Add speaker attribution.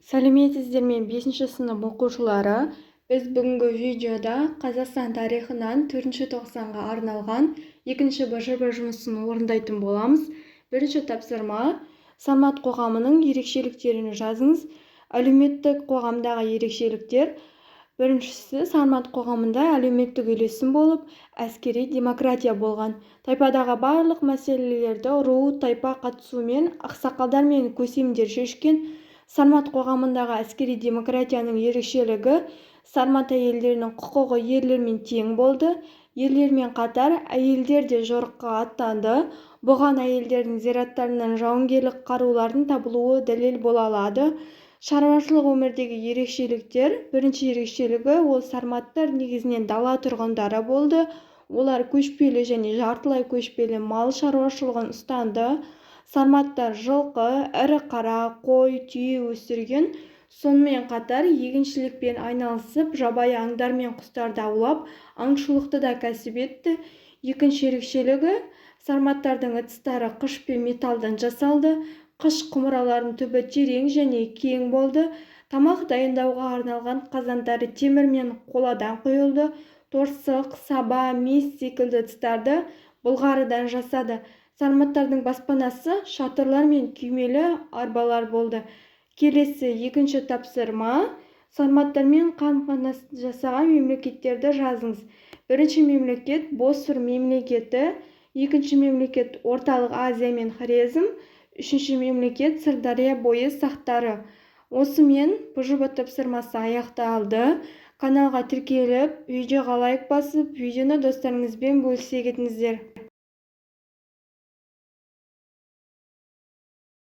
Speaker 1: Сәлеметсіздер ме 5-ші сынып оқушылары. Біз бүгінгі видеода Қазақстан тарихынан 4-ші тоқсанға арналған екінші БЖБ жұмысын орындайтын боламыз. Бірінші тапсырма: Сармат қоғамының ерекшеліктерін жазыңыз. Әлеуметтік қоғамдағы ерекшеліктер. Біріншісі, Сармат қоғамында әлеуметтік үйлесім болып, әскери демократия болған. Тайпадағы барлық мәселелерді ру, тайпа қатысуымен ақсақалдар мен көсемдер шешкен. Сармат қоғамындағы әскери демократияның ерекшелігі: сармат әйелдерінің құқығы ерлермен тең болды. Ерлермен қатар әйелдер де жорыққа аттанды. Бұған әйелдердің зираттарынан жауынгерлік қарулардың табылуы дәлел бола алады. Шаруашылық өмірдегі ерекшеліктер. Бірінші ерекшелігі: ол сарматтар негізінен дала тұрғындары болды. Олар көшпелі және жартылай көшпелі мал шаруашылығын ұстанды. Сарматтар жылқы, ірі қара, қой, түйе өсірген. Сонымен қатар егіншілікпен айналысып, жабайы аңдар мен құстарды аулап, аңшылықты да кәсіп етті. Екінші ерекшелігі: сарматтардың ыдыстары қыш пен металдан жасалды. Қыш құмыралардың түбі терең және кең болды. Тамақ дайындауға арналған қазандары темір мен қоладан құйылды. Торсық, саба, мес секілді ыдыстарды былғарыдан жасады. Сарматтардың баспанасы шатырлар мен күймелі арбалар болды. Келесі екінші тапсырма: сарматтармен қарым-қатынас жасаған мемлекеттерді жазыңыз. Бірінші мемлекет Босфор мемлекеті, екінші мемлекет Орталық Азия мен Хорезм, үшінші мемлекет Сырдария бойы сақтары. Осымен БЖБ тапсырмасы аяқталды. Каналға тіркеліп, видеоға лайк басып, видеоны достарыңызбен бөлісе кетіңіздер.